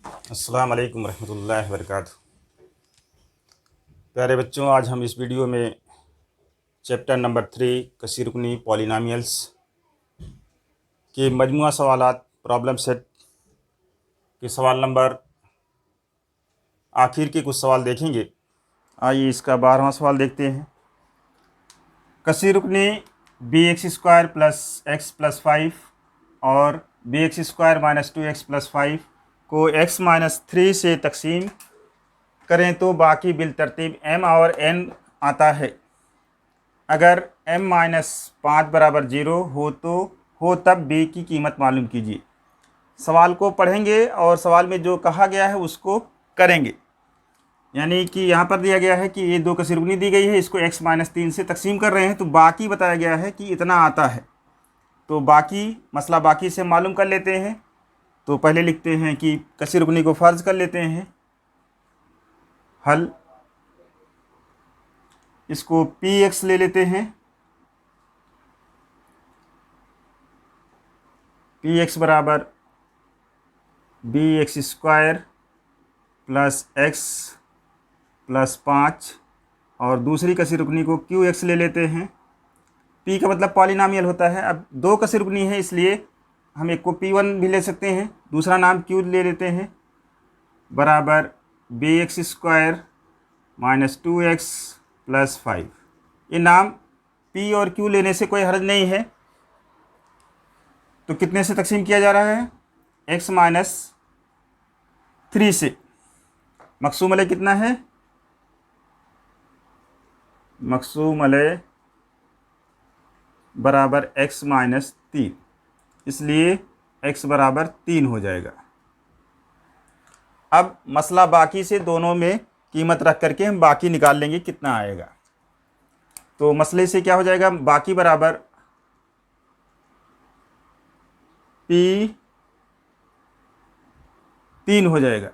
अस्सलाम वालेकुम रहमतुल्लाहि व बरकातुहू। प्यारे बच्चों, आज हम इस वीडियो में चैप्टर नंबर 3 कसीरुकनी पॉलिनॉमियल्स के मजमुआ सवालात प्रॉब्लम सेट के सवाल नंबर आखिर के कुछ सवाल देखेंगे। आइए इसका 12वां सवाल देखते हैं। कसीरुकनी b x square plus x plus 5 और b x square minus 2x plus 5 को x माइनस 3 से तकसीम करें तो बाकी बिल तरतीब m और n आता है। अगर m माइनस 5 बराबर 0 हो तब b की कीमत मालूम कीजिए। सवाल को पढ़ेंगे और सवाल में जो कहा गया है उसको करेंगे। यानी कि यहाँ पर दिया गया है कि ये दो कसीरुकनी दी गई है, इसको x माइनस 3 से तकसीम कर रहे हैं तो बाकी बताया गया है कि इतना आता है। तो बाकी मसला बाकी से मालूम कर लेते हैं। तो पहले लिखते हैं कि कसीरुकनी को फ़र्ज कर लेते हैं। हल इसको px ले लेते हैं। px बराबर B x square plus x plus 5 और दूसरी कसीरुकनी को qx ले लेते हैं। p का मतलब पॉलिनॉमियल होता है। अब दो कसीरुकनी है इसलिए हम एक को p1 भी ले सकते हैं, दूसरा नाम q ले लेते हैं, बराबर B x square minus 2x plus 5। ये नाम p और q लेने से कोई हर्ज नहीं है। तो कितने से तकसीम किया जा रहा है? x माइनस 3 से। मकसूम अलय कितना है? मकसूम अलय बराबर x माइनस 3, इसलिए x बराबर 3 हो जाएगा। अब मसला बाकी से दोनों में कीमत रख करके हम बाकी निकाल लेंगे कितना आएगा। तो मसले से क्या हो जाएगा? बाकी बराबर p 3 हो जाएगा।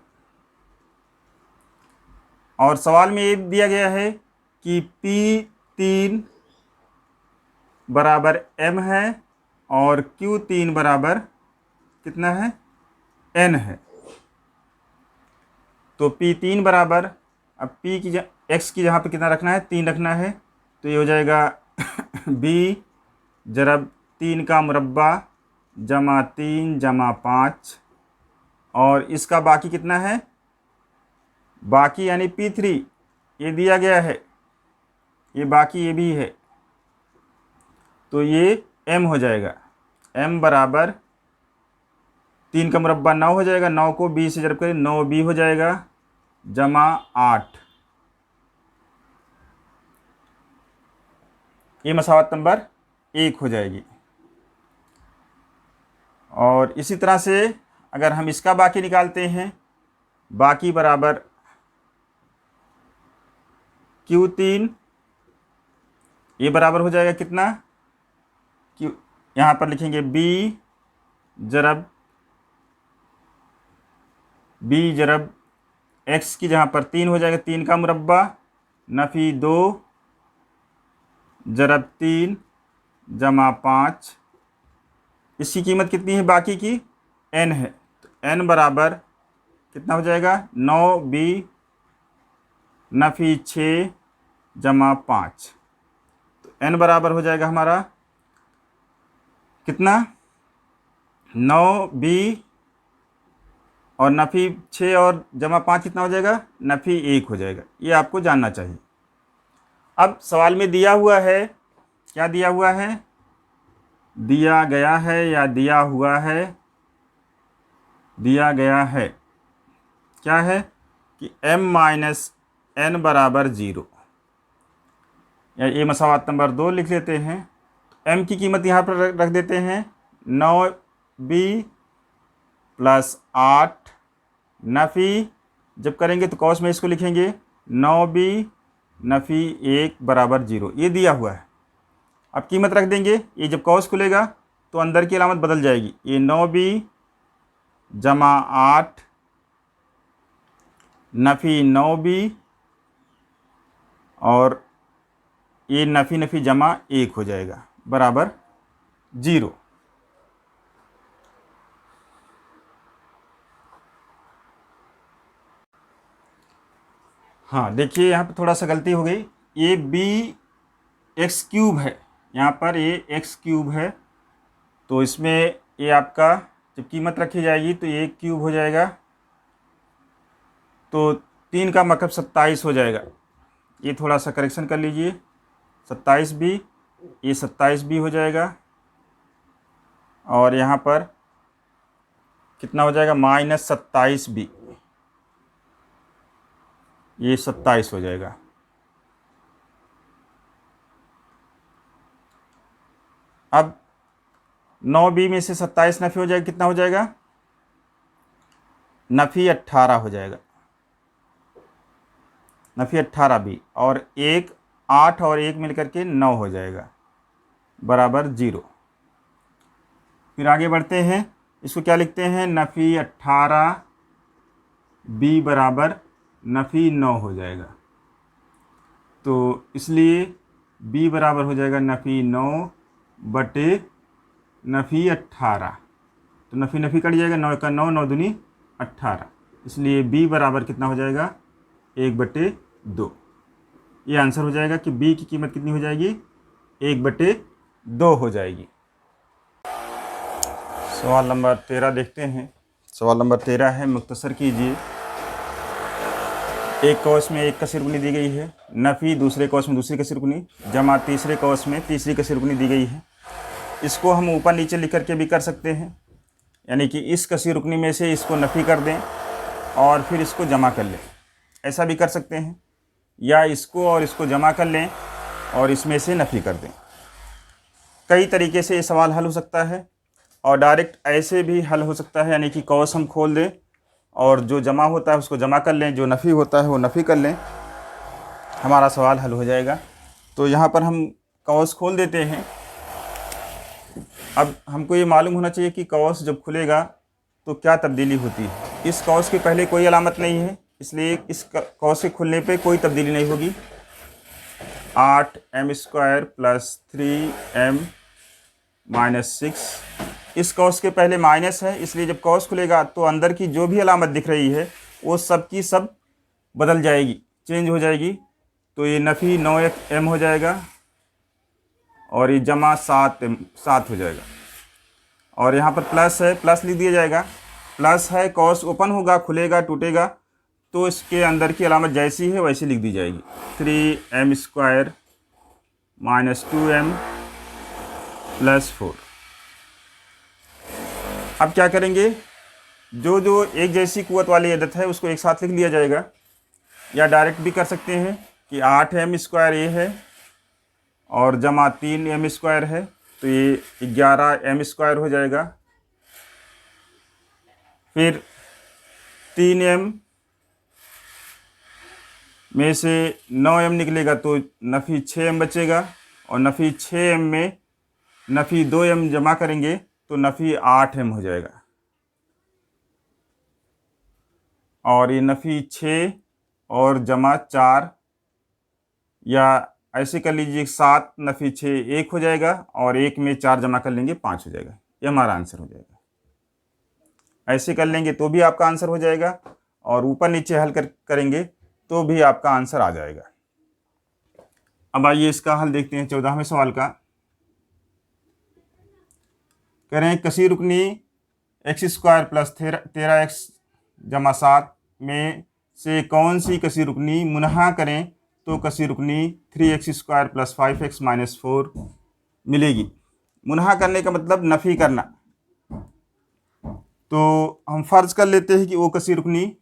और सवाल में ये दिया गया है कि p3 बराबर m है और q3 बराबर कितना है? n है। तो p3 बराबर, अब p की x की जहाँ पे कितना रखना है? 3 रखना है। तो ये हो जाएगा b जरब 3 का मुरब्बा जमा 3 जमा 5 और इसका बाकी कितना है? बाकी यानी p3 ये दिया गया है, ये बाकी ये भी है। तो ये m हो जाएगा। m बराबर 3 का मुरब्बा 9 हो जाएगा, 9 को b से जरब करें 9b हो जाएगा जमा 8। ये मसावत नंबर 1 हो जाएगी। और इसी तरह से अगर हम इसका बाकी निकालते हैं, बाकी बराबर q3, ये बराबर हो जाएगा कितना? q, यहाँ पर लिखेंगे b जरब x की जहाँ पर 3 हो जाएगा, 3 का मुरब्बा नफ़ी 2 जरब 3 जमा 5। इसकी कीमत कितनी है? बाकी की n है। तो n बराबर कितना हो जाएगा? 9b नफ़ी 6 जमा 5। तो n बराबर हो जाएगा हमारा कितना? 9b और नफ़ी 6 और जमा 5 कितना हो जाएगा? नफ़ी 1 हो जाएगा। ये आपको जानना चाहिए। अब सवाल में दिया हुआ है, क्या दिया हुआ है? दिया गया है या दिया हुआ है? दिया गया है। क्या है कि m माइनस n बराबर 0, या ये मसावत नंबर 2 लिख लेते हैं। m की कीमत यहाँ पर रख देते हैं 9b प्लस 8 नफ़ी, जब करेंगे तो कौस में इसको लिखेंगे 9b नफ़ी 1 बराबर 0। ये दिया हुआ है। अब कीमत रख देंगे, ये जब कौस खुलेगा तो अंदर की अलामत बदल जाएगी। ये 9b जमा 8 नफ़ी 9b और ये नफ़ी नफ़ी जमा 1 हो जाएगा बराबर 0। हाँ देखिए यहाँ पे थोड़ा सा गलती हो गई, ये बी एक्स क्यूब है, यहाँ पर ये एक्स क्यूब है, तो इसमें ये आपका जब कीमत रखी जाएगी तो ये क्यूब हो जाएगा, तो 3 का मतलब 27 हो जाएगा। ये थोड़ा सा करेक्शन कर लीजिए, 27 भी, ये 27 भी हो जाएगा, और यहाँ पर कितना हो जाएगा -27 भी, ये 27 हो जाएगा। अब 9b में से 27 नफ़ी हो जाएगा, कितना हो जाएगा, नफ़ी 18 हो जाएगा, नफ़ी 18 भी, और 8 और 1 मिलकर के 9 हो जाएगा बराबर 0। फिर आगे बढ़ते हैं, इसको क्या लिखते हैं, नफ़ी 18 b बराबर नफ़ी 9 हो जाएगा, तो इसलिए b बराबर हो जाएगा नफ़ी 9 बटे नफ़ी 18, तो नफ़ी नफ़ी कट जाएगा, 9 का 9, 9 दूनी 18, इसलिए b बराबर कितना हो जाएगा 1/2। ये आंसर हो जाएगा कि b की कीमत कितनी हो जाएगी, 1/2 हो जाएगी। सवाल नंबर 13 देखते हैं। सवाल नंबर 13 है, मुख्तसर कीजिए। एक कौस में एक कसी रुकनी दी गई है, नफ़ी दूसरे कौस में दूसरी कसी रुकनी जमा तीसरे कौस में तीसरी कसी रुकनी दी गई है। इसको हम ऊपर नीचे लिख करके भी कर सकते हैं, यानी कि इस कसी रुकनी में से इसको नफ़ी कर दें और फिर इसको जमा कर लें, ऐसा भी कर सकते हैं, या इसको और इसको जमा कर लें और इसमें से नफ़ी कर दें। कई तरीके से ये सवाल हल हो सकता है, और डायरेक्ट ऐसे भी हल हो सकता है, यानी कि कौस हम खोल दें और जो जमा होता है उसको जमा कर लें, जो नफ़ी होता है वो नफ़ी कर लें, हमारा सवाल हल हो जाएगा। तो यहाँ पर हम कौस खोल देते हैं। अब हमको ये मालूम होना चाहिए कि कौस जब खुलेगा तो क्या तब्दीली होती है। इस कौस के पहले कोई अलामत नहीं है, इसलिए इस कौस के खुलने पे कोई तब्दीली नहीं होगी। 8m² + 3m - 6, इस कौस के पहले माइनस है, इसलिए जब कौस खुलेगा तो अंदर की जो भी अलामत दिख रही है वो सब की सब बदल जाएगी, चेंज हो जाएगी। तो ये नफ़ी 9m हो जाएगा और ये जमा 7 हो जाएगा, और यहाँ पर प्लस है, प्लस लिख दिया जाएगा। प्लस है, कौस ओपन होगा, खुलेगा, टूटेगा, तो इसके अंदर की अलामत जैसी है वैसी लिख दी जाएगी। 3m² - 2m + 4। अब क्या करेंगे, जो जो एक जैसी कुव्वत वाली अदद है उसको एक साथ लिख लिया जाएगा, या डायरेक्ट भी कर सकते हैं कि 8m² ये है और जमा 3m² है, तो ये 11m² हो जाएगा। फिर 3m में से 9m निकलेगा तो नफ़ी 6m बचेगा, और नफ़ी 6m में नफ़ी 2m जमा करेंगे तो नफ़ी 8m हो जाएगा, और ये नफ़ी 6 और जमा 4, या ऐसे कर लीजिए 7 नफ़ी 6 1 हो जाएगा, और 1 में 4 जमा कर लेंगे 5 हो जाएगा। ये हमारा आंसर हो जाएगा। ऐसे कर लेंगे तो भी आपका आंसर हो जाएगा, और ऊपर नीचे हल करेंगे तो भी आपका आंसर आ जाएगा। अब आइए इसका हल देखते हैं। 14वें सवाल का कह रहे हैं, कसी रुकनी x² + 13x जमा 7 में से कौन सी कसी रुकनी मुनहा करें तो कसी रुकनी 3x² + 5x - 4 मिलेगी। मुनहा करने का मतलब नफ़ी करना, तो हम फ़र्ज कर लेते हैं कि वो कसी रुकनी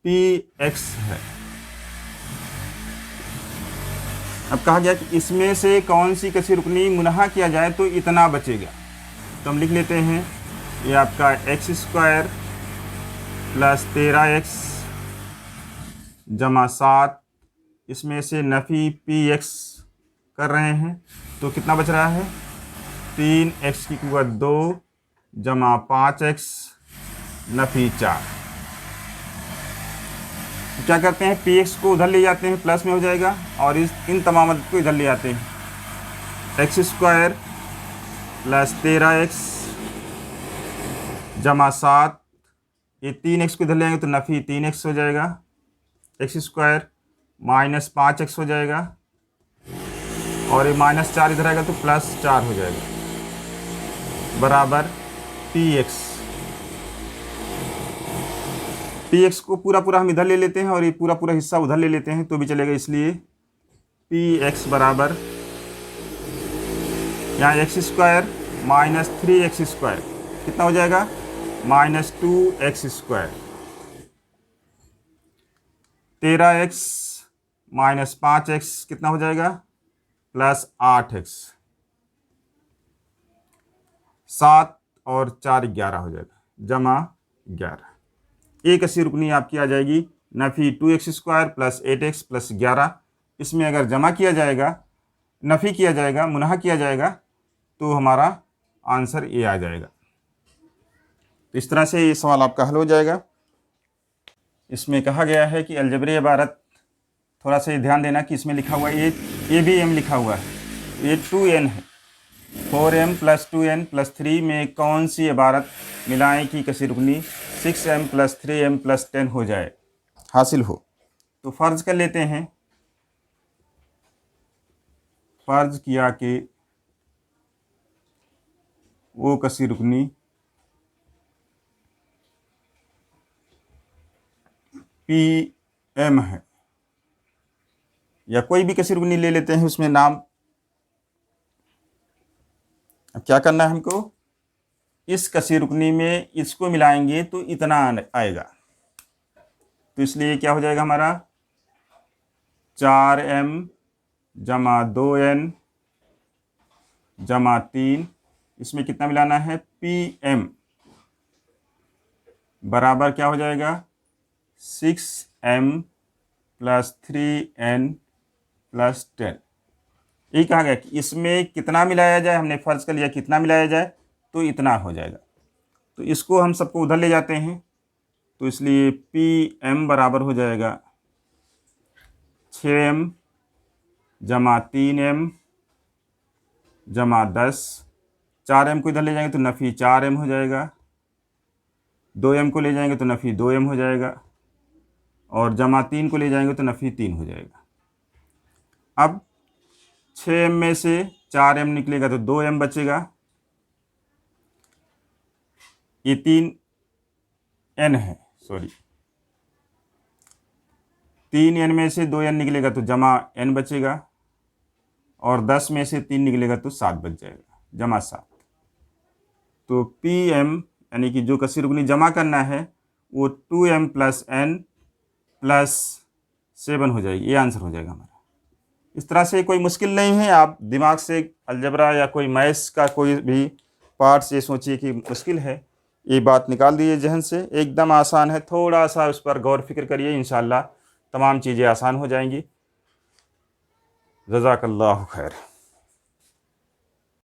px है। अब कहा गया कि इसमें से कौन सी कसी रुकनी मुनहा किया जाए तो इतना बचेगा, तो हम लिख लेते हैं ये आपका x² + 13x जमा 7, इसमें से नफ़ी px कर रहे हैं तो कितना बच रहा है, 3x की कुव्वत 2 जमा 5x नफ़ी 4। क्या करते हैं, पी एक्स को उधर ले जाते हैं, प्लस में हो जाएगा, और इन तमाम अदद को इधर ले जाते हैं। एक्स स्क्वायर प्लस 13x जमा 7, ये 3x को इधर ले आएंगे तो नफ़ी 3x हो जाएगा। एक्स स्क्वायर माइनस 5x हो जाएगा, और ये -4 इधर आएगा तो +4 हो जाएगा, बराबर px को पूरा हम इधर ले लेते हैं और ये पूरा हिस्सा उधर ले लेते हैं तो भी चलेगा, इसलिए px बराबर यहाँ x square minus 3x square कितना हो जाएगा, -2x square, 13x minus 5x कितना हो जाएगा, +8x, 7 और 4 11 हो जाएगा, जमा 11। एक अस्सी रुकनी आपकी आ जाएगी, नफ़ी 2x square plus 8x plus 11। इसमें अगर जमा किया जाएगा, नफ़ी किया जाएगा, मुनाहा किया जाएगा तो हमारा आंसर ए आ जाएगा। तो इस तरह से ये सवाल आपका हल हो जाएगा। इसमें कहा गया है कि अलजबरी इबारत, थोड़ा सा ध्यान देना कि इसमें लिखा हुआ है ए बी एम लिखा हुआ है, ये 2n है, 4m + 2n + 3 में कौन सी इबारत मिलाएं कि कसी रुकनी 6m + 3m + 10 हो जाए, हासिल हो। तो फ़र्ज़ कर लेते हैं, फ़र्ज़ किया कि वो कसी रुकनी PM है, या कोई भी कसी रुकनी ले लेते हैं उसमें नाम। अब क्या करना है हमको, इस कसी रुकनी में इसको मिलाएंगे तो इतना आएगा, तो इसलिए क्या हो जाएगा हमारा 4m जमा 2n जमा 3, इसमें कितना मिलाना है, PM बराबर क्या हो जाएगा 6m + 3n + 10। ये कहा गया कि इसमें कितना मिलाया जाए, हमने फ़र्ज़ कर लिया कितना मिलाया जाए तो इतना हो जाएगा, तो इसको हम सबको उधर ले जाते हैं, तो इसलिए PM बराबर हो जाएगा 6m जमा 3m जमा 10, 4m को इधर ले जाएंगे तो नफ़ी 4m हो जाएगा, 2m को ले जाएंगे तो नफ़ी 2m हो जाएगा, और जमा 3 को ले जाएंगे तो नफ़ी 3 हो जाएगा। अब 6m में से 4m निकलेगा तो 2m बचेगा, ये 3n है, सॉरी 3n में से 2n निकलेगा तो जमा n बचेगा, और 10 में से 3 निकलेगा तो 7 बच जाएगा, जमा 7। तो PM यानी कि जो कसी रुकनी जमा करना है वो 2m + n + 7 हो जाएगी, ये आंसर हो जाएगा हमारा। इस तरह से कोई मुश्किल नहीं है, आप दिमाग से अलजबरा या कोई मैथ्स का कोई भी पार्ट से सोचिए कि मुश्किल है, ये बात निकाल दीजिए जहन से, एकदम आसान है, थोड़ा सा उस पर गौर फिक्र करिए, इंशाअल्लाह तमाम चीज़ें आसान हो जाएंगी। जज़ाकल्लाहु खैर।